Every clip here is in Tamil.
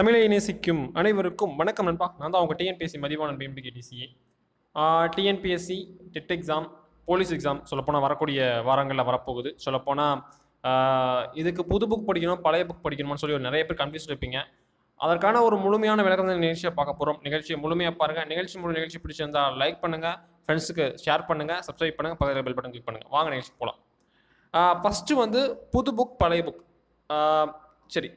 தமிழை நேசிக்கும் அனைவருக்கும் வணக்கம் நண்பா. நான் தான் அவங்க டிஎன்பிஎஸ்சி மதிவான பிஎம்பிகேடிசிஏ. TNPSC TET exam, police exam சொல்லப்போனால் வரக்கூடிய வாரங்களில் வரப்போகுது. சொல்லப்போனால் இதுக்கு புது புக் படிக்கணும், பழைய புக் படிக்கணும்னு சொல்லி நிறைய பேர் கன்ஃபியூஸ் இருப்பீங்க. அதற்கான ஒரு முழுமையான விளக்கம் தான் நிகழ்ச்சியை பார்க்க போகிறோம். நிகழ்ச்சியை முழுமையாக பாருங்கள். நிகழ்ச்சி பிடிச்சிருந்தால் லைக் பண்ணுங்கள், ஃப்ரெண்ட்ஸுக்கு ஷேர் பண்ணுங்கள், சப்ஸ்கிரைப் பண்ணுங்கள், பக்கத்தில் பெல் பட்டன் கிளிக் பண்ணுங்கள். வாங்க நிகழ்ச்சி போகலாம். ஃபஸ்ட்டு வந்து புது புக் பழைய புக். சரி,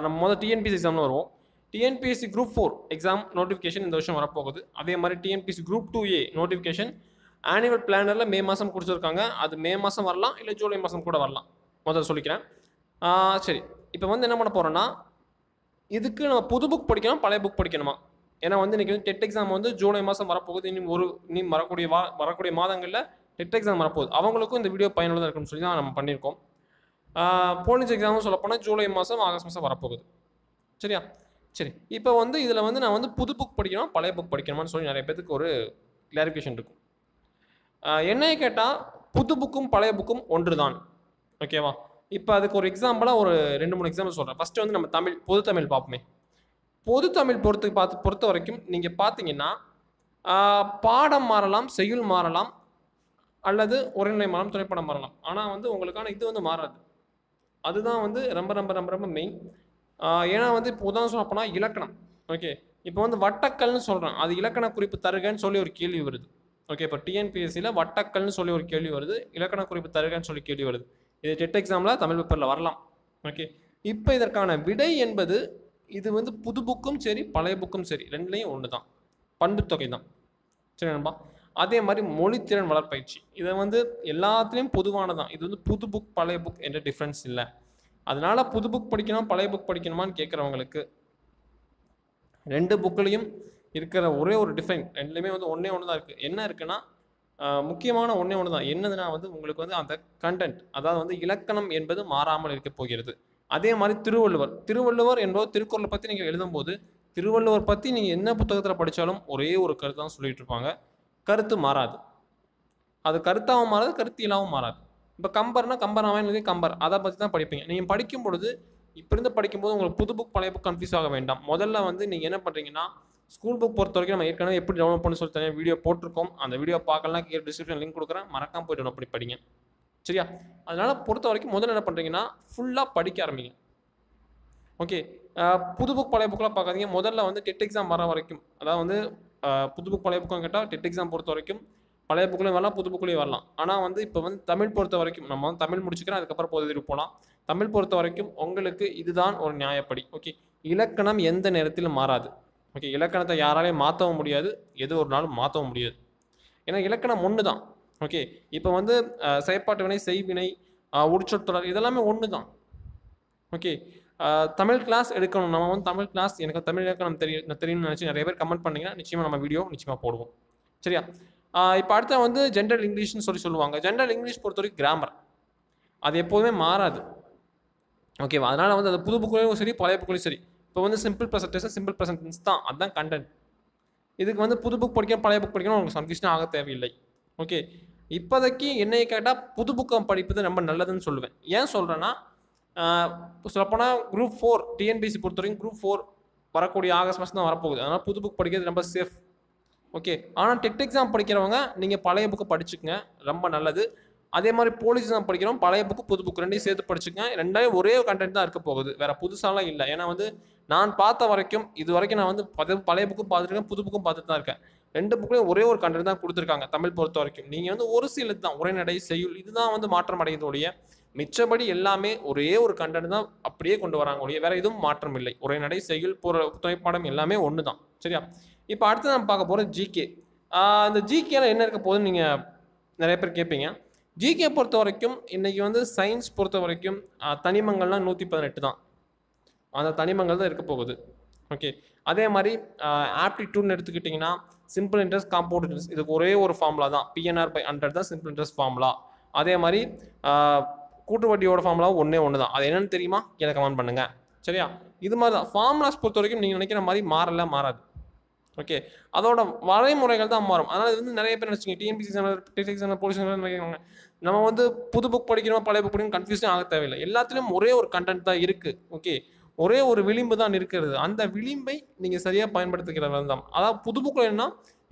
நம்ம முதல் டிஎன்பிஎஸ்சி எக்ஸாம்னு வருவோம். டிஎன்பிஎஸ்சி குரூப் 4 எக்ஸாம் நோட்டிஃபிகேஷன் இந்த வருஷம் வரப்போகுது. அதே மாதிரி TNPSC group 2A notification annual பிளானரில் மே மாதம் கொடுத்துருக்காங்க. அது மே மாதம் வரலாம், இல்லை ஜூலை மாதம் கூட வரலாம். முதல்ல சொல்லிக்கிறேன். சரி, இப்போ வந்து என்ன பண்ண போகிறோன்னா, இதுக்கு நம்ம புது புக் படிக்கணும், பழைய புக் படிக்கணுமா? ஏன்னா வந்து இன்றைக்கி வந்து டெட் எக்ஸாம் வந்து ஜூலை மாதம் வரப்போகுது. இன்னும் வரக்கூடிய மாதங்களில் டெட் எக்ஸாம் வரப்போகுது. அவங்களுக்கும் இந்த வீடியோ பயனுள்ளதாக இருக்குன்னு சொல்லி தான் நம்ம பண்ணியிருக்கோம். போலீஸ் எக்ஸாமும் சொல்லப்போனால் ஜூலை மாதம் ஆகஸ்ட் மாதம் வரப்போகுது. சரியா? சரி, இப்போ வந்து இதில் வந்து நான் வந்து புது புக் படிக்கணும், பழைய புக் படிக்கணுமான்னு சொல்லி நிறைய பேருக்கு ஒரு கிளாரிஃபிகேஷன் இருக்கும். என்னைய கேட்டால் புது புக்கும் பழைய புக்கும் ஒன்று தான். ஓகேவா? இப்போ அதுக்கு ஒரு எக்ஸாம்பிளாக ஒரு 2-3 எக்ஸாம்பிள் சொல்கிறேன். ஃபஸ்ட்டு வந்து நம்ம பொது தமிழ் பார்ப்போமே. பொது தமிழ் பொறுத்த வரைக்கும் நீங்கள் பார்த்தீங்கன்னா பாடம் மாறலாம், செய்யுள் மாறலாம், அல்லது உரைநடை மாறலாம், திரைப்படம் மாறலாம். ஆனால் வந்து உங்களுக்கான இது வந்து மாறாது. அதுதான் வந்து ரொம்ப ரொம்ப ரொம்ப ரொம்ப மெயின். ஏன்னா வந்து இப்போ உதாரணம் சொல்ல போனால் இலக்கணம். ஓகே, இப்போ வந்து வட்டக்கல்னு சொல்கிறேன், அது இலக்கண குறிப்பு தருகன்னு சொல்லி ஒரு கேள்வி வருது. ஓகே, இப்போ டிஎன்பிஎஸ்சியில் வட்டக்கல்னு சொல்லி ஒரு கேள்வி வருது, இலக்கண குறிப்பு தருகன்னு சொல்லி கேள்வி வருது. இது டெட் எக்ஸாமில் தமிழ் பேப்பரில் வரலாம். ஓகே, இப்போ இதற்கான விடை என்பது இது வந்து புது புக்கும் சரி பழைய புக்கும் சரி ரெண்டுலேயும் ஒன்று தான், பண்புத்தொகை தான். சரி நண்பா. அதே மாதிரி மொழித்திறன் வளர்ப்பயிற்சி, இதை வந்து எல்லாத்துலேயும் பொதுவானதான். இது வந்து புது புக் பழைய புக் என்ற டிஃப்ரென்ஸ் இல்லை. அதனால புது புக் படிக்கணும் பழைய புக் படிக்கணுமான்னு கேட்குறவங்களுக்கு ரெண்டு புக்லேயும் இருக்கிற ஒரே ஒரு டிஃபைன், ரெண்டுலேயுமே வந்து ஒன்றே ஒன்று தான் இருக்குது. என்ன இருக்குன்னா, முக்கியமான ஒன்றே ஒன்று தான். என்னதுன்னா வந்து உங்களுக்கு வந்து அந்த கண்டென்ட், அதாவது வந்து இலக்கணம் என்பது மாறாமல் இருக்க போகிறது. அதே மாதிரி திருவள்ளுவர் என்பது திருக்குறளை பற்றி நீங்கள் எழுதும்போது திருவள்ளுவர் பற்றி நீங்கள் என்ன புத்தகத்தில் படித்தாலும் ஒரே ஒரு கருத்து தான் சொல்லிட்டு இருப்பாங்க. கருத்து மாறாது. அது கருத்தாகவும் மாறாது, கருத்தியலாகவும் மாறாது. இப்போ கம்பர் அவன் கம்பர், அதை பற்றி தான் படிப்பீங்க. நீங்கள் படிக்கும் பொழுது இப்போ இருந்து படிக்கும்போது உங்களுக்கு புது புக் பழைய புக் கன்ஃபியூஸ் ஆக வேண்டாம். முதல்ல வந்து நீங்கள் என்ன பண்ணுறீங்கன்னா, ஸ்கூல் புக் பொறுத்த வரைக்கும் நம்ம ஏற்கனவே எப்படி டவுன்லோட் பண்ணி சொல்லி தனியாக வீடியோ போட்டிருக்கோம். அந்த வீடியோ பார்க்கலாம், கீழே டிஸ்கிரிப்ஷன் லிங்க் கொடுக்குறேன், மறக்காம போய் டவுன்லோட் பண்ணி படிங்க. சரியா? அதனால் பொறுத்த வரைக்கும் முதல்ல என்ன பண்ணுறீங்கன்னா, ஃபுல்லாக படிக்க ஆரம்பிங்க. ஓகே, புது புக் பழைய புக்கெலாம் பார்க்காதீங்க. முதல்ல வந்து டெட் எக்ஸாம் வர வரைக்கும், அதாவது வந்து புது புக் பழைய புக்கம் கேட்டால் டெட் எக்ஸாம் பொறுத்த வரைக்கும் பழைய புக்லேயும் வரலாம், புது புக்லேயும் வரலாம். ஆனால் வந்து இப்போ வந்து தமிழ் பொறுத்த வரைக்கும் நம்ம வந்து தமிழ் முடிச்சுக்கிறேன், அதுக்கப்புறம் பொது தேர்வு போகலாம். தமிழ் பொறுத்த வரைக்கும் உங்களுக்கு இதுதான் ஒரு நியாயப்படி. ஓகே, இலக்கணம் எந்த நேரத்திலும் மாறாது. ஓகே, இலக்கணத்தை யாராலையும் மாற்றவும் முடியாது, எது ஒரு நாளும் மாற்றவும் முடியாது. ஏன்னா இலக்கணம் ஒன்று தான். ஓகே, இப்போ வந்து செயற்பாட்டு வினை, செய்வினை, உரிச்சொற்றொடர் இதெல்லாமே ஒன்று தான். ஓகே, தமிழ் கிளாஸ் எடுக்கணும், நம்ம வந்து தமிழ் கிளாஸ் எனக்கு தமிழ் இலக்கணம் தெரியும்னு நினச்சி நிறைய பேர் கமெண்ட் பண்ணிங்கன்னா நிச்சயமாக நம்ம வீடியோ நிச்சயமாக போடுவோம். சரியா? இப்போ அடுத்த வந்து ஜென்ரல் இங்கிலீஷ்னு சொல்லுவாங்க. ஜென்ரல் இங்கிலீஷ் பொறுத்த வரைக்கும் கிராமர் அது எப்போதுமே மாறாது. ஓகேவா? அதனால் வந்து அது புது புக்குலையும் சரி பழைய புக்குலையும் சரி, இப்போ வந்து சிம்பிள் ப்ரெசன்டென்ஸ் தான், அதுதான் கண்டென்ட். இதுக்கு வந்து புது புக் படிக்கணும் பழைய புக் படிக்கணும் உங்களுக்கு கன்ஃபியூஷன் ஆக தேவையில்லை. ஓகே, இப்போதைக்கு என்னையை கேட்டால் புது புக்கை படிப்பது ரொம்ப நல்லதுன்னு சொல்லுவேன். ஏன் சொல்கிறேன்னா, சொல்லப்போனால் குரூப் 4 டிஎன்பிஎஸ்சி பொறுத்த வரைக்கும் குரூப் 4 வரக்கூடிய ஆகஸ்ட் மாதம் தான் வரப்போகுது. அதனால் புது புக் படிக்கிறது ரொம்ப சேஃப். ஓகே, ஆனால் டெட் எக்ஸாம் படிக்கிறவங்க நீங்கள் பழைய புக்கு படிச்சுக்கங்க, ரொம்ப நல்லது. அதே மாதிரி போலீஸ் எக்ஸாம் படிக்கிறோம், பழைய புக்கு புது புக் ரெண்டையும் சேர்த்து படிச்சுக்கங்க. ரெண்டாயும் ஒரே கண்டென்ட் தான் இருக்க போகுது, வேறு புதுசாலாம் இல்லை. ஏன்னா வந்து நான் பார்த்த வரைக்கும் இது வரைக்கும் நான் வந்து பழைய புக்கும் பார்த்துருக்கேன், புது புக்கும் பார்த்துட்டு தான் இருக்கேன். ரெண்டு புக்லேயும் ஒரே ஒரு கண்டென்ட் தான் கொடுத்துருக்காங்க. தமிழ் பொறுத்த வரைக்கும் நீங்கள் வந்து ஒரு சில தான் உரைநடை, செய்யுள் இதுதான் வந்து மாற்றம் அடையதோடைய, மிச்சபடி எல்லாமே ஒரே ஒரு கண்டென்ட் தான் அப்படியே கொண்டு வராங்க ஒழிய வேறு எதுவும் மாற்றம் இல்லை. உரைநடை, செய்யுள், துணைப்பாடம் எல்லாமே ஒன்று தான். சரியா? இப்போ அடுத்து நம்ம பார்க்க போகிற ஜிகே. இந்த ஜிகேல என்ன இருக்க போகுதுன்னு நீங்கள் நிறைய பேர் கேட்பீங்க. ஜிகே பொறுத்த வரைக்கும் இன்றைக்கி வந்து சயின்ஸ் பொறுத்த வரைக்கும் தனிமங்கள்லாம் 118 தான். அந்த தனிமங்கள் தான் இருக்க போகுது. ஓகே, அதே மாதிரி ஆப்டிடியூட்னு எடுத்துக்கிட்டிங்கன்னா சிம்பிள் இன்ட்ரெஸ்ட், காம்பவுண்ட் இன்ட்ரெஸ்ட், இதுக்கு ஒரே ஒரு ஃபார்முலா தான், PNR/100 தான் சிம்பிள் இன்ட்ரெஸ்ட் ஃபார்முலா. அதே மாதிரி கூட்டு வட்டியோட ஃபார்முலாவும் ஒன்று தான். அது என்னென்னு தெரியுமா? கீழே கமெண்ட் பண்ணுங்கள். சரியா? இது மாதிரி தான் ஃபார்முலாஸ் பொறுத்த வரைக்கும் நீங்கள் நினைக்கிற மாதிரி மாறாது. ஓகே, அதோட வரைமுறைகள் தான் மாறும். அதனால் இது வந்து நிறைய பேர் நினச்சிங்க டிஎன்பிஎஸ்சி போலீஸ் நினைக்கிறாங்க நம்ம வந்து புது புக் படிக்கிறோம் பழைய புக் படிக்கணும் கன்ஃபியூஷன் ஆக தேவையில்லை. எல்லாத்துலேயும் ஒரே ஒரு கண்டென்ட் தான் இருக்குது. ஓகே, ஒரே ஒரு விளிம்பு தான் இருக்கிறது. அந்த விளிம்பை நீங்கள் சரியாக பயன்படுத்திக்கிற தான். அதாவது புது புக்கில் என்ன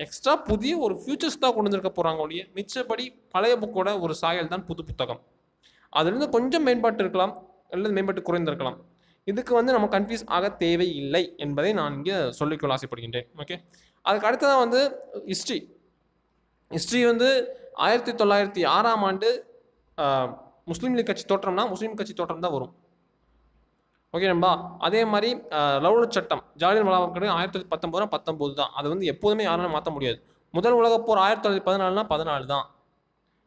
எக்ஸ்ட்ரா புதிய ஒரு ஃபியூச்சர்ஸ் தான் கொண்டு வந்திருக்க போகிறாங்க ஒழிய மிச்சப்படி பழைய புக்கோட ஒரு சாயல் தான் புது புத்தகம். அதுலேருந்து கொஞ்சம் மேம்பாட்டு இருக்கலாம், அல்லது மேம்பாட்டு குறைந்திருக்கலாம். இதுக்கு வந்து நம்ம கன்ஃபியூஸ் ஆக தேவையில்லை என்பதை நான் இங்கே சொல்லிக்கொள்ள ஆசைப்படுகின்றேன். ஓகே, அதுக்கு அடுத்ததான் வந்து ஹிஸ்ட்ரி வந்து 1906ஆம் ஆண்டு முஸ்லீம் லீக் கட்சி தோற்றம்னா முஸ்லீம் கட்சி தோற்றம் தான் வரும். ஓகே நண்பா. அதே மாதிரி ரவுலட் சட்டம் ஜாலியன் வாலாபாக் 1919 தான். அது வந்து எப்போதுமே யாராலும் மாற்ற முடியாது. முதல் உலகப்போர் 1914 14 தான்.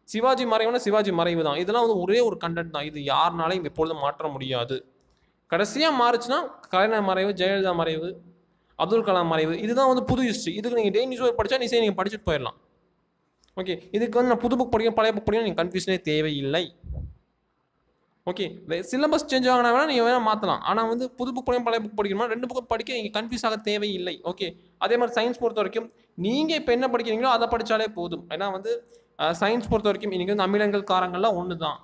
சிவாஜி மறைவுனா சிவாஜி மறைவு தான். இதெல்லாம் வந்து ஒரே ஒரு கண்டென்ட் தான். இது யாருனாலையும் எப்பொழுதும் மாற்ற முடியாது. கடைசியாக மாறுச்சுன்னா கலைஞர் மறைவு, ஜெயலலிதா மறைவு, அப்துல் கலாம் மறைவு, இதுதான் வந்து புது ஹிஸ்ட்ரி. இதுக்கு நீங்கள் டெய்லி நியூஸ் படித்தா நீங்கள் படிச்சுட்டு போயிடலாம். ஓகே, இதுக்கு வந்து நான் புது புக் படிக்கணும் பழைய புக் படிக்கணும் நீங்கள் கன்ஃபியூஷனே தேவையில்லை. ஓகே, சிலபஸ் சேஞ்ச் ஆகினா வேணால் நீங்கள் வேணால் மாற்றலாம். ஆனால் வந்து புது புக் படிக்கணும் பழைய புக் படிக்கணும்னா 2 புக்கும் படிக்க நீங்கள் கன்ஃபியூஸ் ஆக தேவையில்லை. ஓகே, அதே மாதிரி சயின்ஸ் பொறுத்த வரைக்கும் நீங்கள் இப்போ என்ன படிக்கிறீங்களோ அதை படித்தாலே போதும். ஏன்னா வந்து சயின்ஸ் பொறுத்த வரைக்கும் இன்றைக்கி வந்து அமிலங்கள் காரங்கள்லாம் ஒன்று தான்.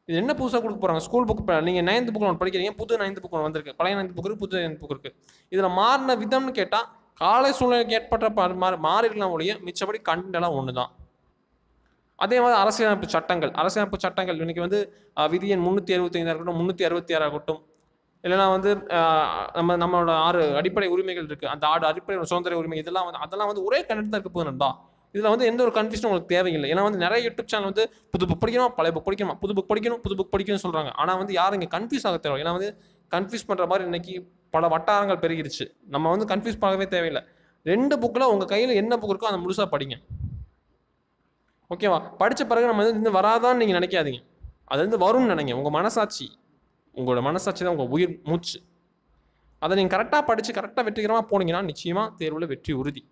இது என்ன புதுசாக கொடுக்க போகிறாங்க? ஸ்கூல் புக் நீங்கள் 9th புக் ஒன்று படிக்கிறீங்க, புது 9th புக் ஒன்று வந்திருக்கு, பழைய 9th புக் இருக்குது, புது 9th புக் இருக்குது. இதில் மாறின விதம்னு கேட்டால் காலை சூழ்நிலைக்கு ஏற்பட்ட மாறிக்கலாம் ஒழிய மிச்சப்படி கண்டென்ட் எல்லாம் ஒன்று தான். அதே மாதிரி அரசியலமைப்பு சட்டங்கள் இன்றைக்கி வந்து விதி எண் 365 இருக்கட்டும், 366 ஆகட்டும், இல்லைனா வந்து நம்மளோட 6 அடிப்படை உரிமைகள் இருக்குது. அந்த 6 அடிப்படை சுதந்திர உரிமை அதெல்லாம் வந்து ஒரே கண்டென்ட் தான் இருக்க போகுது நண்பா. இதில் வந்து எந்த ஒரு கன்ஃபியூஷனும் உங்களுக்கு தேவையில்லை. ஏன்னா வந்து நிறைய யூடியூப் சேனல் வந்து புது புக் படிக்கணும், பழைய புக் படிக்கணும், புது புக் படிக்கணும்னு சொல்கிறாங்க. ஆனால் வந்து யாரும் இங்கே கன்ஃபியூஸ் ஆக தேவை. ஏன்னா வந்து கன்ஃபியூஸ் பண்ணுற மாதிரி இன்றைக்கி பல வட்டாரங்கள் பெருகிடுச்சு. நம்ம வந்து கன்ஃபியூஸ் பண்ணவே தேவையில்லை. 2 புக்கில் உங்கள் கையில் என்ன புக் இருக்கோ அதை முழுசாக படிங்க. ஓகேவா? படித்த பிறகு நம்ம வந்து வராதான்னு நீங்கள் நினைக்காதீங்க. அது வந்து வரும்னு நினைங்க. உங்களோட மனசாட்சி தான் உங்கள் உயிர் மூச்சு. அதை நீங்கள் கரெக்டாக படித்து கரெக்டாக வெற்றிகரமாக போனீங்கன்னா நிச்சயமாக தேர்வில் வெற்றி உறுதி.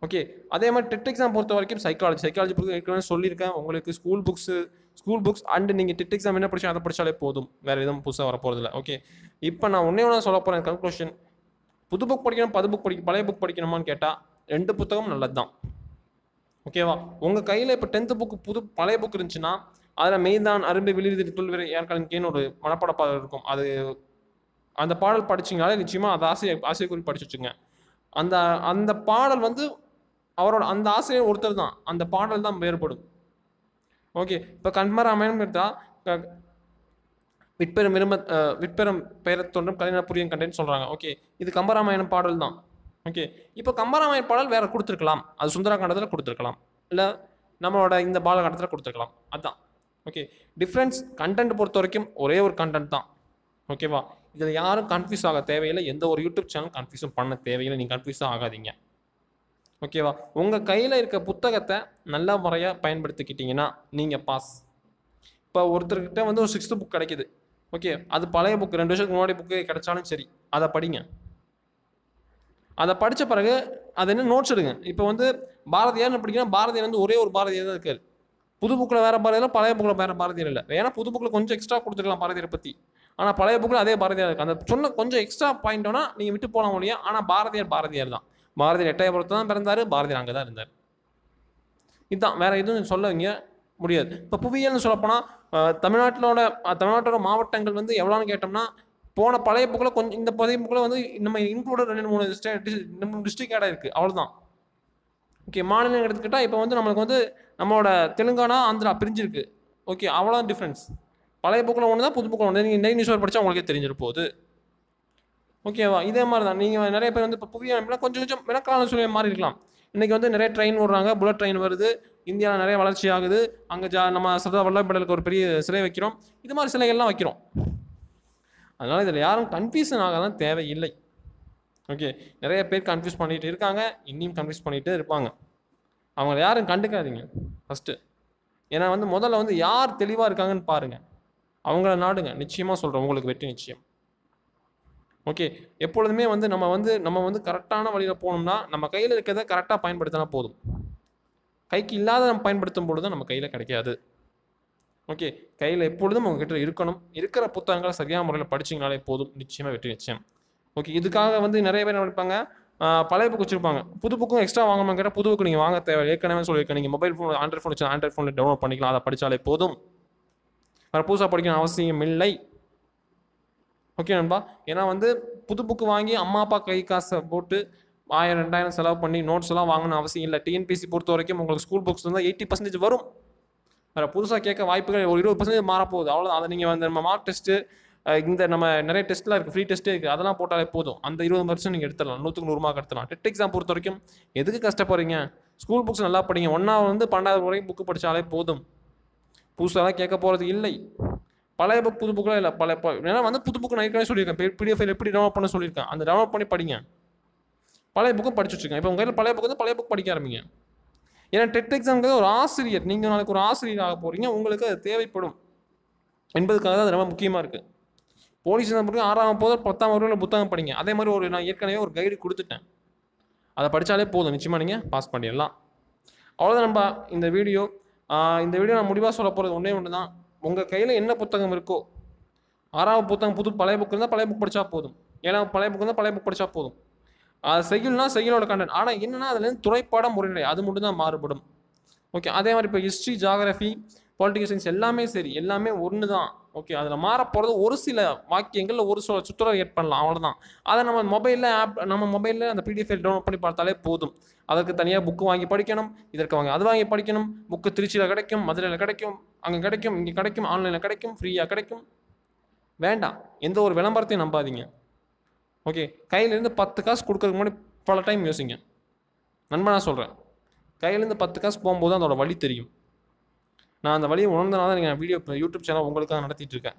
ஓகே, அதே மாதிரி டெட் எக்ஸாம் பொறுத்த வரைக்கும் சைக்காலஜி புக் ஏற்கனவே சொல்லியிருக்கேன். உங்களுக்கு ஸ்கூல் புக்ஸ் அண்டு நீங்கள் டெட் எக்ஸாம் என்ன படிச்சா அதை படித்தாலே போதும். வேறு எதுவும் புதுசாக வரப்போகிறதில்ல. ஓகே, இப்போ நான் ஒன்றே சொல்ல போகிறேன் கன்க்ளூஷன். புது புக் படிக்கணும், பழைய புக் படிக்கணுமான்னு கேட்டால் 2 புத்தகம் நல்லது தான். ஓகேவா? உங்கள் கையில் இப்போ 10th புக்கு பழைய புக் இருந்துச்சுன்னா அதில் மெய்தான் அரும்பு விழுது துல்விரை யாருக்கான்னு ஒரு மனப்பாட பாடல் இருக்கும். அந்த பாடல் படிச்சிங்கனாலே நிச்சயமாக அது ஆசிரியர் குறித்து படிச்சு வச்சுங்க. அந்த பாடல் வந்து அவரோட அந்த ஆசிரியர் ஒருத்தர் தான். அந்த பாடல் தான் வேறுபடும். ஓகே, இப்போ கம்பராமாயணம் எடுத்தால் விட்பெரும் பெயர் தோன்றும் கலைஞர் புரியும் கண்டேன்னு சொல்கிறாங்க. ஓகே, இது கம்பராமாயணம் பாடல் தான். ஓகே, இப்போ கம்பராமாயண பாடல் வேறு கொடுத்துருக்கலாம். அது சுந்தரகாண்டத்தில் கொடுத்துருக்கலாம், இல்லை நம்மளோட இந்த பாலகாண்டத்தில் கொடுத்துருக்கலாம். அதுதான். ஓகே, டிஃப்ரென்ஸ் கண்டென்ட் பொறுத்த வரைக்கும் ஒரே ஒரு கண்டென்ட் தான். ஓகேவா? இதில் யாரும் கன்ஃபியூஸ் ஆக தேவையில்லை. எந்த ஒரு யூடியூப் சேனல் கன்ஃபியூஸும் பண்ண தேவையில்லை. நீங்கள் கன்ஃபியூஸாக ஆகாதீங்க. ஓகேவா? உங்கள் கையில் இருக்க புத்தகத்தை நல்ல முறையாக பயன்படுத்திக்கிட்டிங்கன்னா நீங்கள் பாஸ். இப்போ ஒருத்தர்கிட்ட வந்து ஒரு 6th புக் கிடைக்கிது. ஓகே, அது பழைய புக் 2 வருஷத்துக்கு முன்னாடி புக்கு கிடைச்சாலும் சரி, அதை படிங்க. அதை படித்த பிறகு அது என்ன நோட்ஸ் எடுங்க. இப்போ வந்து பாரதியார்னு படிக்கணும். பாரதியார் வந்து ஒரே ஒரு பாரதியார் தான் இருக்கார். புது புக்கில் வேறு பாரதியார், பழைய புக்கில் வேறு பாரதியார் இல்லை. ஏன்னா புது புக்கில் கொஞ்சம் எக்ஸ்ட்ரா கொடுத்துருக்கலாம் பாரதியாரை பற்றி. ஆனால் பழைய புக்கில் அதே பாரதியார் இருக்குது. அந்த சொன்ன கொஞ்சம் எக்ஸ்ட்ரா பாயிண்ட்டோன்னா நீங்கள் விட்டு போகலாம் முடியும். ஆனால் பாரதியார் தான். பாரதியார் எட்டயபுரத்து தான் பிறந்தார். பாரதியார் அங்கே தான் இருந்தார். இதுதான், வேறு எதுவும் சொல்ல முடியாது. இப்போ புவியியல்னு சொல்லப்போனால் தமிழ்நாட்டோட மாவட்டங்கள் வந்து எவ்வளோன்னு கேட்டோம்னா போன பழைய புக்கில் கொஞ்சம் இந்த பழைய புக்கில் வந்து நம்ம இன்க்ளூடட் 2-3 டிஸ்ட்ரிக்ட் ஆடாக இருக்குது. அவ்வளோதான். ஓகே, மாநிலம் எடுத்துக்கிட்டால் இப்போ வந்து நம்மளுக்கு வந்து நம்மளோட தெலுங்கானா ஆந்திரா பிரிஞ்சிருக்கு. ஓகே, அவ்வளோ டிஃப்ரென்ஸ். பழைய புக்கில் ஒன்று தான், புது புக்கில் ஒன்று. நீங்கள் நியூஸ் பேப்பர் படித்தா உங்களுக்கே தெரிஞ்சிரு போகுது. ஓகேவா? இதே மாதிரி தான் நீங்கள் நிறைய பேர் வந்து இப்போ புவியியல் கொஞ்சம் வினக்கால சூழ்நிலை மாறி இருக்கலாம். இன்றைக்கி வந்து நிறைய ட்ரெயின் ஓடுறாங்க, புல்லட் ட்ரெயின் வருது, இந்தியாவில் நிறைய வளர்ச்சி ஆகுது. அங்கே நம்ம சர்தார் வல்லபாய் பட்டேலுக்கு ஒரு பெரிய சிலை வைக்கிறோம். இது மாதிரி சிலைகள்லாம் வைக்கிறோம். அதனால் இதில் யாரும் கன்ஃபியூஷன் ஆக தான் தேவையில்லை. ஓகே, நிறைய பேர் கன்ஃபியூஸ் பண்ணிகிட்டு இருக்காங்க, இன்னும் கன்ஃபியூஸ் பண்ணிகிட்டே இருப்பாங்க. அவங்கள யாரும் கண்டுக்காதீங்க ஃபஸ்ட்டு. ஏன்னா வந்து முதல்ல வந்து யார் தெளிவாக இருக்காங்கன்னு பாருங்கள், அவங்கள நாடுங்க. நிச்சயமாக சொல்கிறேன், உங்களுக்கு வெற்றி நிச்சயம். ஓகே, எப்பொழுதுமே வந்து நம்ம வந்து கரெக்டான வழியில் போகணும்னா நம்ம கையில் இருக்கிறத கரெக்டாக பயன்படுத்தினா போதும். கைக்கு இல்லாத நம்ம பயன்படுத்தும் பொழுது நம்ம கையில் கிடைக்காது. ஓகே, கையில் எப்பொழுதும் உங்ககிட்ட இருக்கணும். இருக்கிற புத்தகங்களை சரியான முறையில் படிச்சிங்கனாலே போதும், நிச்சயமாக வெற்றி நிச்சயம். ஓகே, இதுக்காக வந்து நிறைய பேர் நினைப்பாங்க பழைய புக் வச்சுருப்பாங்க, புது புக்கும் எக்ஸ்ட்ரா வாங்கணும் கேட்டால் புது புக்கு நீங்கள் வாங்க தேவை. ஏற்கனவே சொல்லியிருக்கேன், நீங்கள் மொபைல் ஃபோன் ஆண்ட்ராய்ட் ஃபோன் வச்சு ஆண்ட்ராய்ட் ஃபோனில் டவுன்லோட் பண்ணிக்கலாம். அதை படித்தாலே போதும். வேறு புதுசாக படிக்கணும் அவசியம் இல்லை. ஓகே நண்பா. ஏன்னா வந்து புது புக்கு வாங்கி அம்மா அப்பா கை காசை போட்டு 1000 2000 செலவு பண்ணி நோட்ஸ் எல்லாம் வாங்கணும் அவசியம் இல்லை. டிஎன்பிஎஸ்சி பொறுத்த வரைக்கும் உங்களுக்கு ஸ்கூல் புக்ஸ் இருந்தால் 80% வரும். வேறு புதுசாக கேட்க வாய்ப்புகள் ஒரு 20% மாறப்போகுது, அவ்வளோதான். அதை நீங்கள் வந்து நம்ம மார்க் டெஸ்ட்டு இந்த நம்ம நிறைய டெஸ்ட்லாம் இருக்குது, ஃப்ரீ டெஸ்ட்டே இருக்குது, அதெல்லாம் போட்டாலே போதும். அந்த 20% நீங்கள் எடுத்துடலாம், 100க்கு 100 மார்க் எடுத்துடலாம். டெட் எக்ஸாம் பொறுத்த வரைக்கும் எதுக்கு கஷ்டப்படுறீங்க? ஸ்கூல் புக்ஸ் நல்லா படிங்க. 1ஆவது வந்து 12வது வரைக்கும் புக்கு படித்தாலே போதும். புதுசாலாம் கேட்க போகிறது இல்லை. பழைய புக் புது புக்கெலாம் இல்லை. ஏன்னா வந்து புது புக்கு நான் ஏற்கனவே சொல்லியிருக்கேன், பிடிஎஃப் எப்படி டவுன்லோட் பண்ண சொல்லியிருக்கேன். அந்த டவுன்லோட் பண்ணி படிங்க. பழைய புக்கும் படிச்சு வச்சுருக்கேன். இப்போ உங்கள் கையில் பழைய புக்கு வந்து பழைய புக் படிக்க ஆரம்பிங்க. ஏன்னா டெட் எக்ஸாமுக்கு ஒரு ஆசிரியர், நீங்கள் நாளைக்கு ஒரு ஆசிரியர் ஆக போகிறீங்க, உங்களுக்கு அது தேவைப்படும் என்பதுக்காக தான் அது ரொம்ப முக்கியமாக இருக்குது. போலீஸ் எக்ஸாம் 6ஆம் போது 10ஆம் வகுப்பில் புத்தகம் படிங்க. அதே மாதிரி நான் ஏற்கனவே ஒரு கைடு கொடுத்துட்டேன், அதை படித்தாலே போதும், நிச்சயமாக நீங்கள் பாஸ் பண்ணிடலாம். அவ்வளோதான் நண்பா இந்த வீடியோ. நான் முடிவாக சொல்ல போகிறது ஒன்று தான். உங்கள் கையில் என்ன புத்தகம் இருக்கோ, 6ஆவது புத்தகம் பழைய புக் இருந்தால் பழைய புக் படித்தா போதும், 7ஆவது பழைய புக் இருந்தால் பழைய புக் படித்தா போதும். அது செய்யணும்னா செய்யலோட கண்டென்ட். ஆனால் என்னென்னா அதுலேருந்து துறைப்பாடம் முறைநிலை அது மட்டும் தான் மாறுபடும். ஓகே, அதே மாதிரி இப்போ ஹிஸ்ட்ரி, ஜாகிரஃபி, பொலிட்டிக்கல் சயின்ஸ் எல்லாமே சரி, எல்லாமே ஒன்று தான். ஓகே, அதில் மாறப்போகிறது ஒரு சில வாக்கியங்களில் ஒரு சில சுற்றுலா ஏட் பண்ணலாம், அவ்வளோதான். அதை நம்ம மொபைலில் அந்த பிடிஎஃப் டவுன்லோட் பண்ணி பார்த்தாலே போதும். அதற்கு தனியாக புக்கு வாங்கி படிக்கணும், அது வாங்கி படிக்கணும். புக்கு திருச்சியில் கிடைக்கும், மதுரையில் கிடைக்கும், அங்கே கிடைக்கும், இங்கே கிடைக்கும், ஆன்லைனில் கிடைக்கும், ஃப்ரீயாக கிடைக்கும். வேண்டாம், எந்த ஒரு விளம்பரத்தையும் நம்பாதீங்க. ஓகே, கையிலேருந்து 10 காசு கொடுக்கறதுக்கு முன்னாடி பல டைம் யோசிங்க. நண்பனாக சொல்கிறேன், கையிலேருந்து 10 காசு போகும்போது தான் அதோட வழி தெரியும். நான் அந்த வழியை உணர்ந்தனால தான் நீங்கள் யூடியூப் சேனல் உங்களுக்காக நடத்திட்டு இருக்கேன்.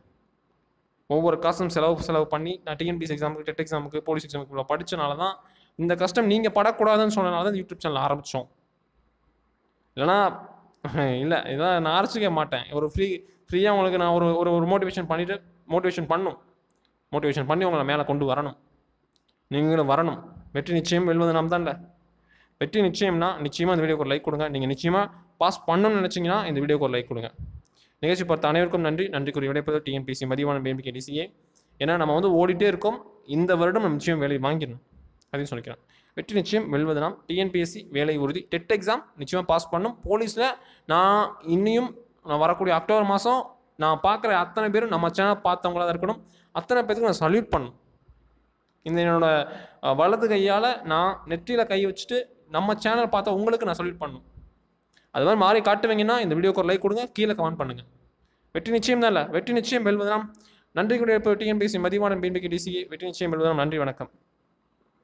ஒவ்வொரு காசும் செலவு பண்ணி நான் டிஎன்பிஎஸ்சி எக்ஸாமுக்கு, டெட் எக்ஸாமுக்கு, போலீஸ் எக்ஸாமுக்கு இவ்வளோ படித்தனால தான், இந்த கஷ்டம் நீங்கள் படக்கூடாதுன்னு சொன்னனால தான் யூடியூப் சேனல் ஆரம்பித்தோம். இல்லைனா இல்லை, இதான் நான் ஆரம்பிச்சிக்க மாட்டேன். ஒரு ஃப்ரீயாக உங்களுக்கு நான் ஒரு மோட்டிவேஷன் பண்ணி உங்களை மேலே கொண்டு வரணும். நீங்களும் வரணும். வெற்றி நிச்சயம் வெல்வது நாம் தான்ல. வெற்றி நிச்சயம்னா நிச்சயமாக இந்த வீடியோக்கு ஒரு லைக் கொடுங்க. நீங்கள் நிச்சயமாக பாஸ் பண்ணணும்னு நினச்சிங்கன்னா இந்த வீடியோக்கு ஒரு லைக் கொடுங்க. நிகழ்ச்சி பார்த்த அனைவருக்கும் நன்றிக்குரிய விடைப்பது டிஎன்பிஎஸ்சி மதிவான BMBK DCA. ஏன்னா நம்ம வந்து ஓடிட்டே இருக்கோம், இந்த வருடம் நம்ம நிச்சயம் வேலை வாங்கிடணும், அதையும் சொல்லிக்கிறேன். வெற்றி நிச்சயம் வெல்வது நாம். டிஎன்பிஎஸ்சி வேலை உறுதி. டெட் எக்ஸாம் நிச்சயமாக பாஸ் பண்ணும். போலீஸில் நான் வரக்கூடிய அக்டோபர் மாதம் நான் பார்க்குற அத்தனை பேரும் நம்ம சேனல் பார்த்தவங்களா தான் இருக்கணும். அத்தனை பேருக்கு நான் சல்யூட் பண்ணணும். இந்த என்னோட வலது கையால் நான் நெற்றியில் கை வச்சுட்டு நம்ம சேனல் பார்த்தா உங்களுக்கு நான் சல்யூட் பண்ணணும். அது மாதிரி மாறி காட்டுவீங்கன்னா இந்த வீடியோக்கு ஒரு லைக் கொடுங்க, கீழே கமெண்ட் பண்ணுங்கள். வெற்றி நிச்சயம் தான் இல்லை, வெற்றி நிச்சயம் வெல்வது நாம். நன்றி கூடிய டிஎன்பிஎஸ்சி மதிவான BMBK DCA. வெற்றி நிச்சயம் வெல்வது நாம். நன்றி, வணக்கம்.